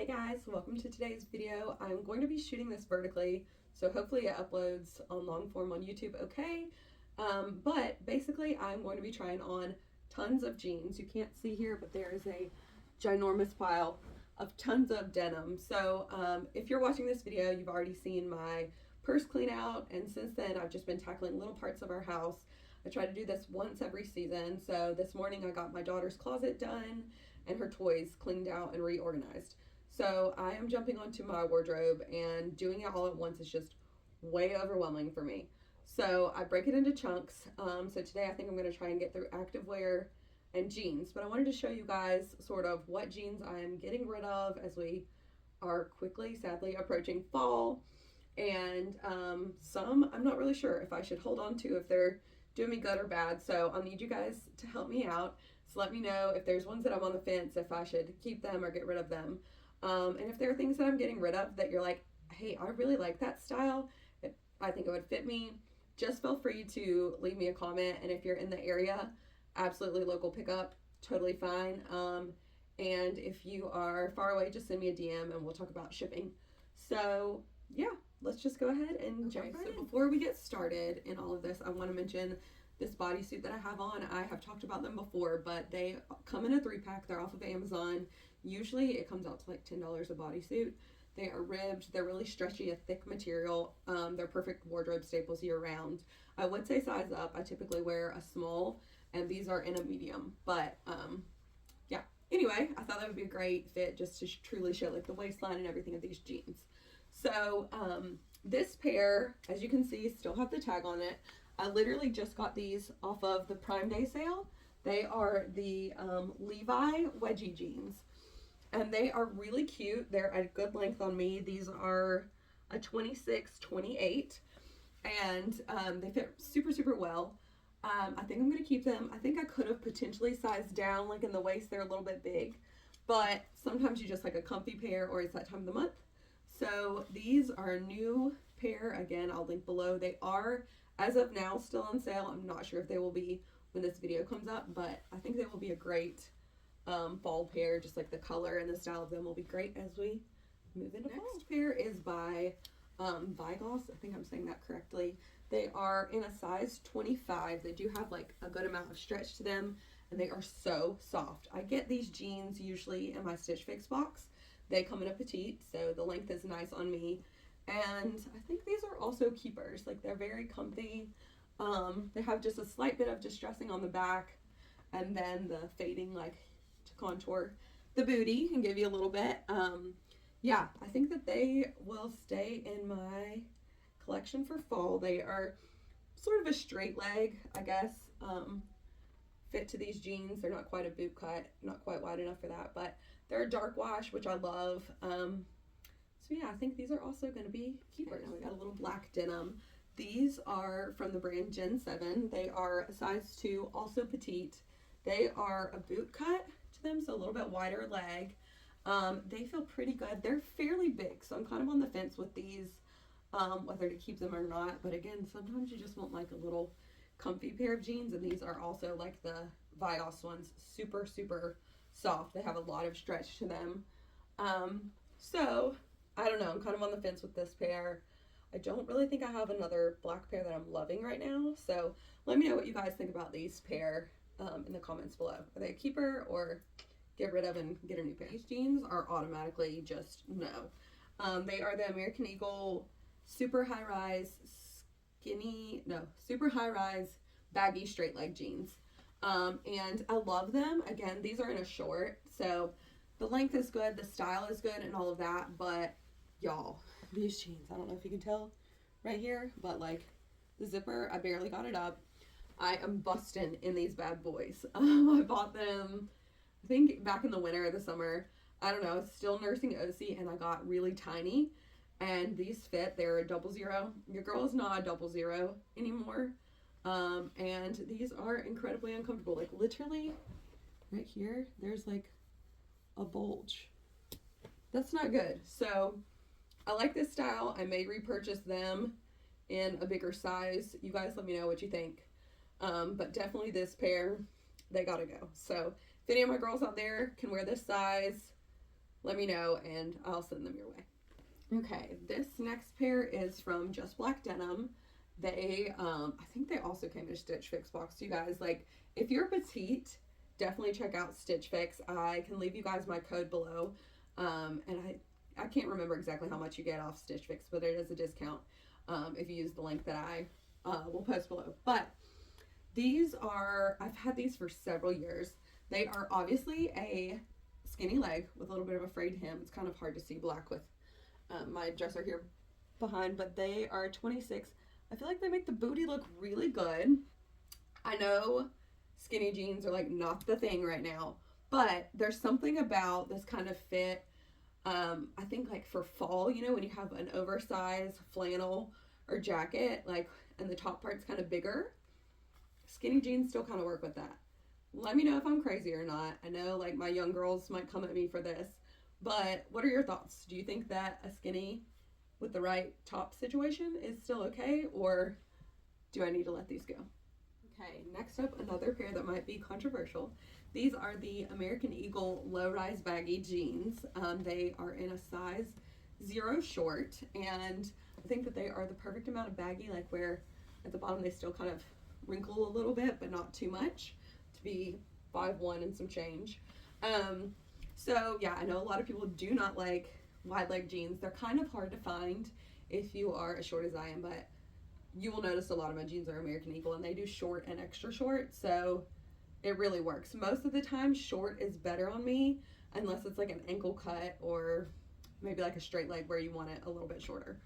guys, welcome to today's video. I'm going to be shooting this vertically, so hopefully it uploads on long form on YouTube okay. But basically I'm going to be trying on tons of jeans. You can't see here, but there is a ginormous pile of tons of denim. So if you're watching this video, you've already seen my purse clean out, and since then I've just been tackling little parts of our house. I try to do this once every season. So this morning I got my daughter's closet done and her toys cleaned out and reorganized. So I am jumping onto my wardrobe, and doing it all at once is just way overwhelming for me. So I break it into chunks. So today I think I'm going to try and get through activewear and jeans, but I wanted to show you guys sort of what jeans I am getting rid of as we are quickly, sadly, approaching fall. And some I'm not really sure if I should hold on to, if they're doing me good or bad. So I'll need you guys to help me out. So let me know if there's ones that I'm on the fence, if I should keep them or get rid of them. And if there are things that I'm getting rid of that you're like, hey, I really like that style, I think it would fit me, just feel free to leave me a comment. And if you're in the area, absolutely local pickup, totally fine. And if you are far away, just send me a DM and we'll talk about shipping. So yeah, let's just go ahead and jump right in. So before we get started in all of this, I want to mention this bodysuit that I have on. I have talked about them before, but they come in a 3-pack. They're off of Amazon. Usually it comes out to like $10 a bodysuit. They are ribbed. They're really stretchy, a thick material. They're perfect wardrobe staples year round. I would say size up. I typically wear a small, and these are in a medium. But yeah. Anyway, I thought that would be a great fit just to truly show like the waistline and everything of these jeans. So this pair, as you can see, still have the tag on it. I literally just got these off of the Prime Day sale. They are the Levi wedgie jeans, and they are really cute. They're at a good length on me. These are a 26-28, and they fit super, super well. I think I'm going to keep them. I think I could have potentially sized down, like in the waist, they're a little bit big, but sometimes you just like a comfy pair, or it's that time of the month. So these are a new pair. Again, I'll link below. They are, as of now, still on sale. I'm not sure if they will be when this video comes up, but I think they will be a great fall pair. Just like the color and the style of them will be great as we move into fall. Next pair is by Vigos. I think I'm saying that correctly. They are in a size 25. They do have like a good amount of stretch to them, and they are so soft. I get these jeans usually in my Stitch Fix box. They come in a petite, so the length is nice on me. And I think these are also keepers. Like, they're very comfy. They have just a slight bit of distressing on the back, and then the fading, like, to contour the booty and give you a little bit. Yeah, I think that they will stay in my collection for fall. They are sort of a straight leg, I guess, fit to these jeans. They're not quite a boot cut, not quite wide enough for that, but they're a dark wash, which I love. So yeah, I think these are also going to be keepers. Now we got a little black denim. These are from the brand Gen 7. They are a size 2, also petite. They are a boot cut to them, so a little bit wider leg. They feel pretty good. They're fairly big, so I'm kind of on the fence with these, whether to keep them or not. But again, sometimes you just want like a little comfy pair of jeans, and these are also like the Vigos ones, super, super soft. They have a lot of stretch to them. So I don't know, I'm kind of on the fence with this pair. I don't really think I have another black pair that I'm loving right now. So let me know what you guys think about these pair in the comments below. Are they a keeper or get rid of and get a new pair? These jeans are automatically just no. They are the American Eagle super high rise baggy straight leg jeans. And I love them. Again, these are in a short, so the length is good, the style is good, and all of that. But y'all, these jeans, I don't know if you can tell right here, but like the zipper, I barely got it up. I am busting in these bad boys. I bought them, I think, back in the winter or the summer. I don't know, I was still nursing OC, and I got really tiny, and these fit. They're a 00. Your girl is not a 00 anymore. And these are incredibly uncomfortable. Like, literally right here, there's like a bulge. That's not good. So I like this style. I may repurchase them in a bigger size. You guys let me know what you think. But definitely this pair, they gotta go. So if any of my girls out there can wear this size, let me know and I'll send them your way. Okay, this next pair is from Just Black Denim. They, I think they also came in a Stitch Fix box. You guys, like, if you're petite, definitely check out Stitch Fix. I can leave you guys my code below. And I can't remember exactly how much you get off Stitch Fix, but it is a discount if you use the link that I will post below. But these are, I've had these for several years. They are obviously a skinny leg with a little bit of a frayed hem. It's kind of hard to see black with my dresser here behind, but they are 26. I feel like they make the booty look really good. I know skinny jeans are like not the thing right now, but there's something about this kind of fit. I think like for fall, you know, when you have an oversized flannel or jacket, like, and the top part's kind of bigger, skinny jeans still kind of work with that. Let me know if I'm crazy or not. I know like my young girls might come at me for this, but what are your thoughts? Do you think that a skinny with the right top situation is still okay, or do I need to let these go? Okay, next up, another pair that might be controversial. These are the American Eagle low-rise baggy jeans. They are in a size 0 short, and I think that they are the perfect amount of baggy, like where at the bottom they still kind of wrinkle a little bit, but not too much, to be 5'1" and some change. So yeah, I know a lot of people do not like wide leg jeans. They're kind of hard to find if you are as short as I am, but you will notice a lot of my jeans are American Eagle and they do short and extra short, so it really works. Most of the time short is better on me, unless it's like an ankle cut or maybe like a straight leg where you want it a little bit shorter.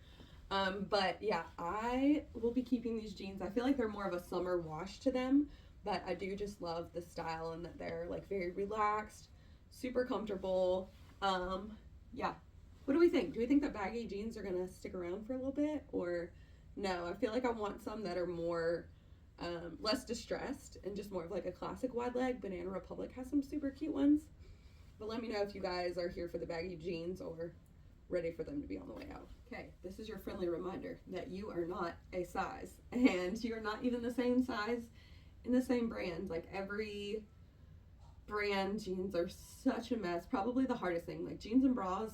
But yeah, I will be keeping these jeans. I feel like they're more of a summer wash to them, but I do just love the style and that they're like very relaxed, super comfortable. Yeah. What do we think? Do we think that baggy jeans are gonna stick around for a little bit, or no? I feel like I want some that are more, less distressed and just more of like a classic wide leg. Banana Republic has some super cute ones, but let me know if you guys are here for the baggy jeans or ready for them to be on the way out. Okay, this is your friendly reminder that you are not a size, and you're not even the same size in the same brand. Like every brand jeans are such a mess. Probably the hardest thing, like jeans and bras.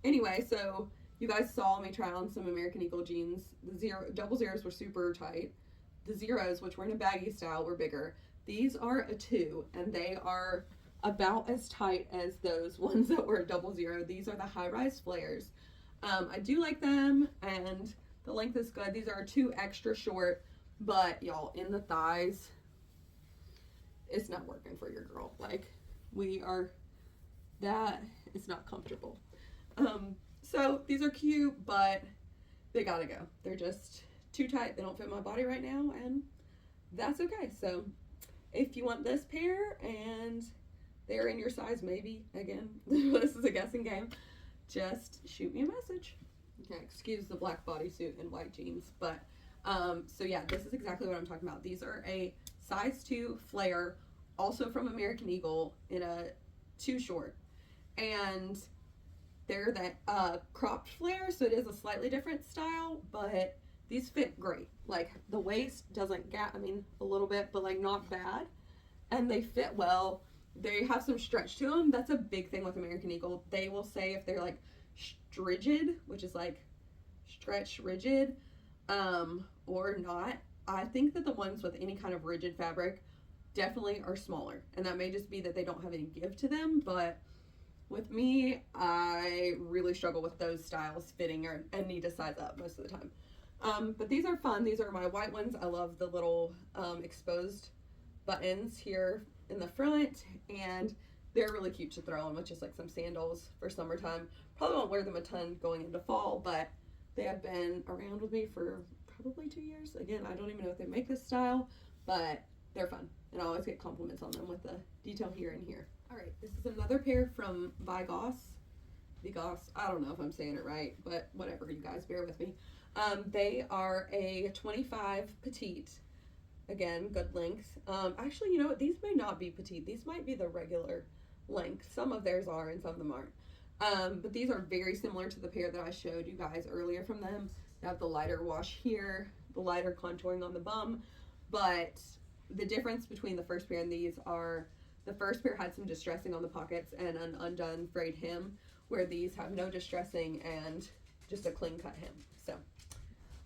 Anyway, so you guys saw me try on some American Eagle jeans. The double zeros were super tight. The zeros, which were in a baggy style, were bigger. These are a 2, and they are about as tight as those ones that were a double zero. These are the high-rise flares. I do like them, and the length is good. These are 2 extra short, but y'all, in the thighs, it's not working for your girl. Like, that is not comfortable. So these are cute, but they gotta go. They're just too tight. They don't fit my body right now, and that's okay. So if you want this pair and they're in your size, maybe, again, this is a guessing game, just shoot me a message. Okay, excuse the black bodysuit and white jeans, but so yeah, this is exactly what I'm talking about. These are a size 2 flare, also from American Eagle, in a 2 short, and they're that cropped flare, so it is a slightly different style, but these fit great. Like the waist doesn't gap, I mean a little bit, but like not bad, and they fit well. They have some stretch to them. That's a big thing with American Eagle. They will say if they're like rigid, which is like stretch rigid, or not. I think that the ones with any kind of rigid fabric definitely are smaller, and that may just be that they don't have any give to them, but with me, I really struggle with those styles fitting and need to size up most of the time. But these are fun. These are my white ones. I love the little exposed buttons here in the front, and they're really cute to throw on with just like some sandals for summertime. Probably won't wear them a ton going into fall, but they have been around with me for probably 2 years. Again, I don't even know if they make this style, but they're fun, and I always get compliments on them with the detail here and here. All right, this is another pair from Vigos. I don't know if I'm saying it right, but whatever, you guys bear with me. They are a 25 petite. Again, good length. Actually, you know what? These may not be petite. These might be the regular length. Some of theirs are and some of them aren't. But these are very similar to the pair that I showed you guys earlier from them. They have the lighter wash here, the lighter contouring on the bum. But the difference between the first pair and these are The first pair had some distressing on the pockets and an undone frayed hem, where these have no distressing and just a clean cut hem. So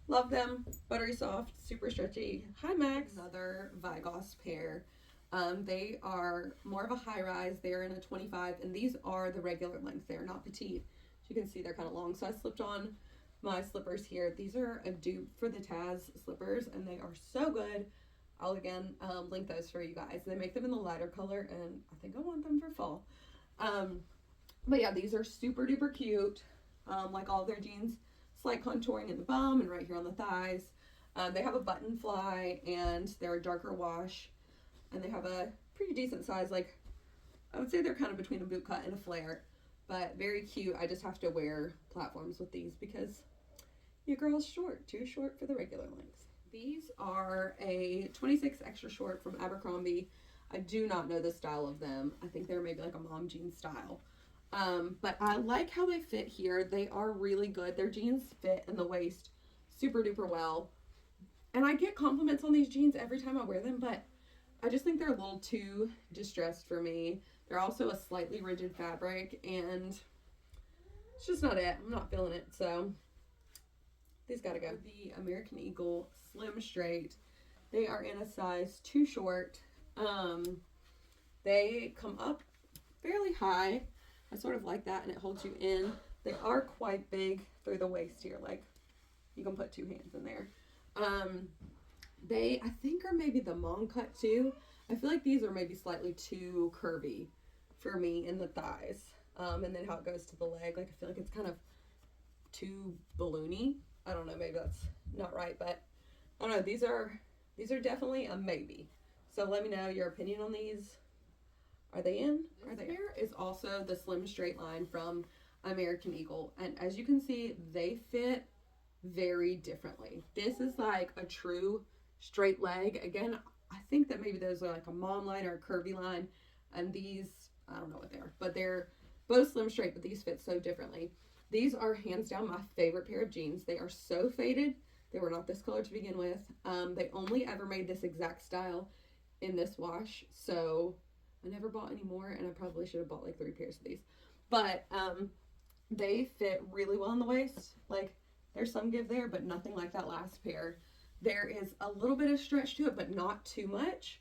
love them. Buttery soft, super stretchy. Hi Max. Another Vigos pair. They are more of a high rise. They're in a 25, and these are the regular length. They're not petite. As you can see, they're kind of long. So I slipped on my slippers here. These are a dupe for the Taz slippers, and they are so good. I'll again link those for you guys. They make them in the lighter color, and I think I want them for fall. But yeah, these are super duper cute. Like all of their jeans, slight contouring in the bum and right here on the thighs. They have a button fly, and they're a darker wash, and they have a pretty decent size. Like, I would say they're kind of between a boot cut and a flare, but very cute. I just have to wear platforms with these because your girl's short, too short for the regular length. These are a 26 extra short from Abercrombie. I do not know the style of them. I think they're maybe like a mom jean style. But I like how they fit here. They are really good. Their jeans fit in the waist super duper well. And I get compliments on these jeans every time I wear them, but I just think they're a little too distressed for me. They're also a slightly rigid fabric, and it's just not it. I'm not feeling it, so these gotta go. The American Eagle Slim Straight. They are in a size too short. They come up fairly high. I sort of like that, and it holds you in. They are quite big through the waist here. Like, you can put two hands in there. They, I think, are maybe the mom cut too. I feel like these are maybe slightly too curvy for me in the thighs. And then how it goes to the leg. Like, I feel like it's kind of too balloony. I don't know, maybe that's not right, but I don't know. These are definitely a maybe. So let me know your opinion on these. Are they in? Are they? Here is also the Slim Straight line from American Eagle, and as you can see, they fit very differently. This is like a true straight leg. Again, I think that maybe those are like a mom line or a curvy line, and these, I don't know what they are, but they're both slim straight, but these fit so differently. These are hands down my favorite pair of jeans. They are so faded. They were not this color to begin with. They only ever made this exact style in this wash, so I never bought any more, and I probably should have bought like 3 pairs of these. But they fit really well in the waist. Like, there's some give there, but nothing like that last pair. There is a little bit of stretch to it, but not too much.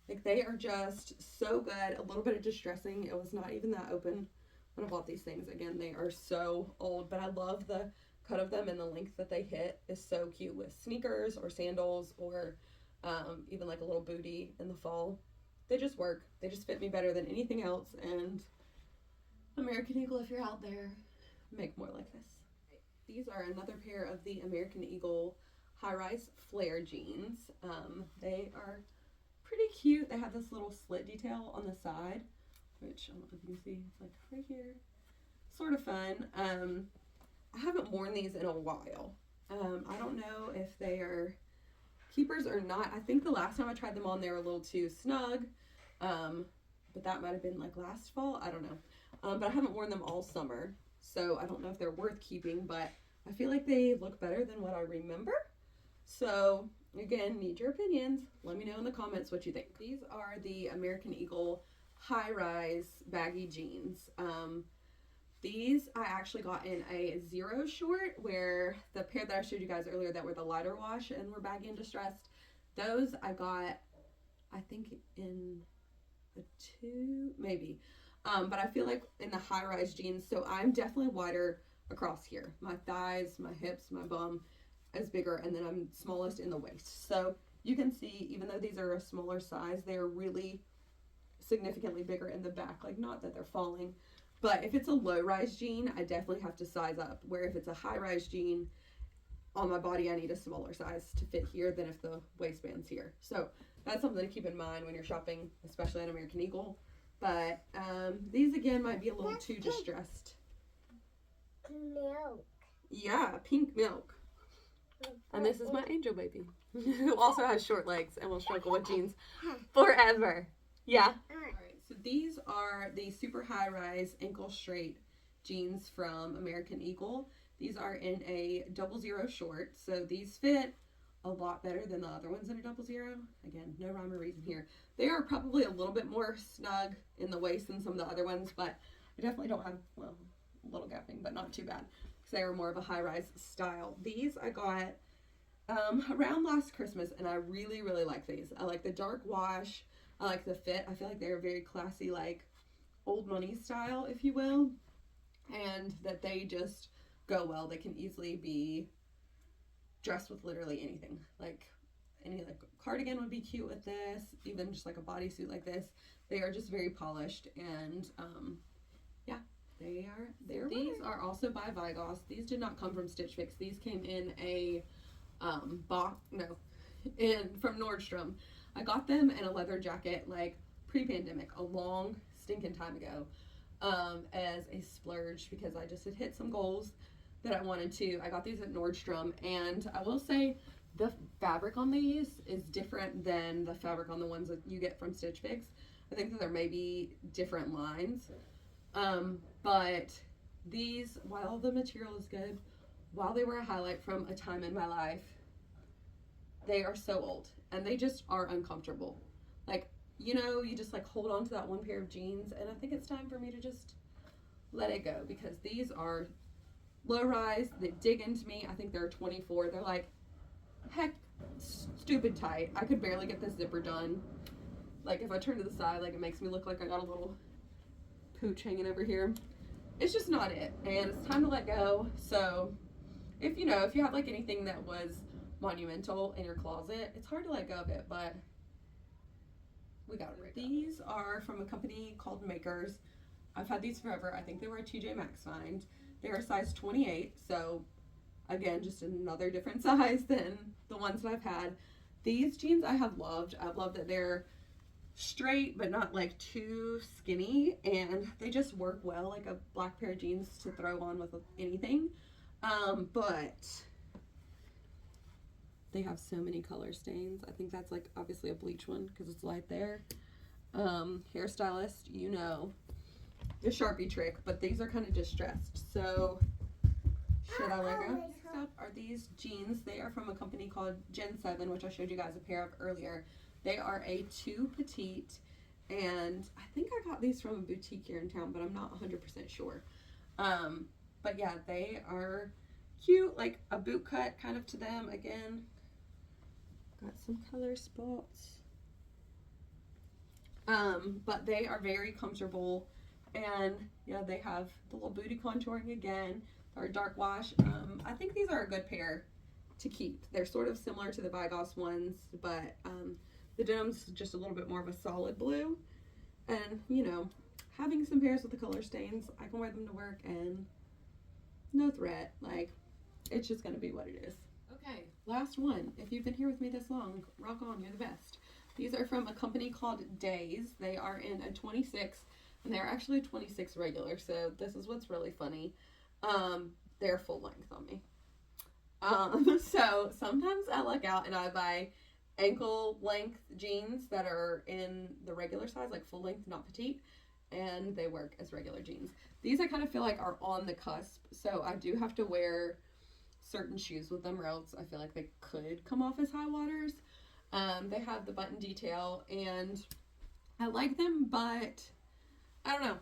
Like, they are just so good. A little bit of distressing. It was not even that open when I bought these things. Again, they are so old, but I love the cut of them, and the length that they hit is so cute with sneakers or sandals or even like a little booty in the fall. They just work. They just fit me better than anything else, and American Eagle, if you're out there, make more like this. These are another pair of the American Eagle high-rise flare jeans. They are pretty cute. They have this little slit detail on the side, which I don't know if you can see. It's like right here. Sort of fun. I haven't worn these in a while. I don't know if they are keepers or not. I think the last time I tried them on, they were a little too snug. But that might have been like last fall. I don't know. But I haven't worn them all summer, so I don't know if they're worth keeping, but I feel like they look better than what I remember. So again, need your opinions. Let me know in the comments what you think. These are the American Eagle high-rise baggy jeans. These I actually got in a 0 short, where the pair that I showed you guys earlier that were the lighter wash and were baggy and distressed, those I got, I think, in a 2, maybe. But I feel like in the high-rise jeans, so I'm definitely wider across here. My thighs, my hips, my bum is bigger, and then I'm smallest in the waist. So you can see, even though these are a smaller size, they're really significantly bigger in the back. Like, not that they're falling, but if it's a low-rise jean, I definitely have to size up. Where if it's a high-rise jean on my body, I need a smaller size to fit here than if the waistband's here. So that's something to keep in mind when you're shopping, especially at American Eagle. But these, again, might be a little too distressed. Milk. Yeah, pink milk. And this is my angel baby, who also has short legs and will struggle with jeans forever. Yeah. All right, so these are the super high-rise ankle straight jeans from American Eagle. These are in a 00 short, so these fit a lot better than the other ones in a 00. Again, no rhyme or reason here. They are probably a little bit more snug in the waist than some of the other ones, but I definitely don't have, well, a little gapping, but not too bad, because they are more of a high-rise style. These I got around last Christmas, and I really, really like these. I like the dark wash. I like the fit. I feel like they're very classy, like old money style, if you will, and that they just go well. They can easily be dressed with literally anything. Like any like cardigan would be cute with this, even just like a bodysuit like this. They are just very polished, and yeah, these are also by Vigos. These did not come from Stitch Fix. These came in a from Nordstrom. I got them in a leather jacket like pre-pandemic, a long stinking time ago, as a splurge because I just had hit some goals that I wanted to. I got these at Nordstrom, and I will say the fabric on these is different than the fabric on the ones that you get from Stitch Fix. I think that there may be different lines, but these, while the material is good, while they were a highlight from a time in my life, they are so old and they just are uncomfortable. Like, you know, you just like hold on to that one pair of jeans, and I think it's time for me to just let it go because these are low rise. They dig into me. I think they're 24. They're like, heck, stupid tight. I could barely get this zipper done. Like, if I turn to the side, like, it makes me look like I got a little pooch hanging over here. It's just not it, and it's time to let go. So if you have like anything that was monumental in your closet, it's hard to let go of it, but we got it. These are from a company called Makers. I've had these forever. I think they were a TJ Maxx find. They're a size 28, so again, just another different size than the ones that I've had. These jeans I have loved. I've loved that they're straight but not like too skinny, and they just work well, like a black pair of jeans to throw on with anything. But they have so many color stains. I think that's like obviously a bleach one because it's light there. Hairstylist, you know the Sharpie trick, but these are kind of distressed, so should I let go? Next up are these jeans. They are from a company called Gen 7, which I showed you guys a pair of earlier. They are a 2 petite, and I think I got these from a boutique here in town, but I'm not 100% sure. But yeah, they are cute, like a boot cut kind of to them. Again, got some color spots. But they are very comfortable, and yeah, they have the little booty contouring again. They're a dark wash. I think these are a good pair to keep. They're sort of similar to the Vigos ones, but the denim's just a little bit more of a solid blue. And, you know, having some pairs with the color stains, I can wear them to work and no threat. Like, it's just going to be what it is. Okay, last one. If you've been here with me this long, rock on, you're the best. These are from a company called Days. They are in a 26, and they're actually 26 regular, so this is what's really funny. They're full length on me. So sometimes I luck out and I buy ankle length jeans that are in the regular size, like full length, not petite, and they work as regular jeans. These I kind of feel like are on the cusp, so I do have to wear certain shoes with them or else I feel like they could come off as high waters. They have the button detail and I like them, but I don't know.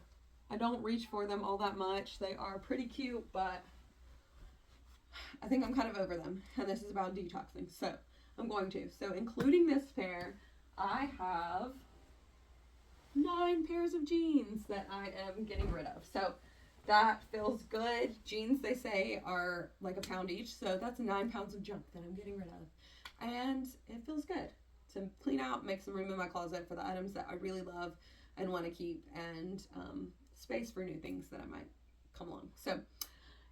I don't reach for them all that much. They are pretty cute, but I think I'm kind of over them, and this is about detoxing, so I'm going to. So including this pair, I have 9 pairs of jeans that I am getting rid of. So that feels good. Jeans, they say, are like a pound each, so that's 9 pounds of junk that I'm getting rid of. And it feels good to clean out, make some room in my closet for the items that I really love and want to keep, and space for new things that I might come along. So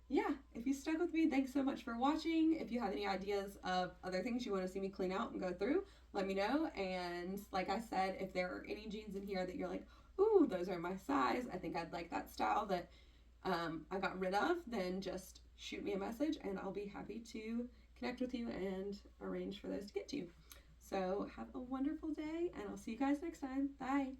yeah, if you stuck with me, thanks so much for watching. If you have any ideas of other things you want to see me clean out and go through, let me know. And like I said, if there are any jeans in here that you're like, ooh, those are my size, I think I'd like that style that I got rid of, then just shoot me a message and I'll be happy to connect with you and arrange for those to get to you. So have a wonderful day, and I'll see you guys next time. Bye.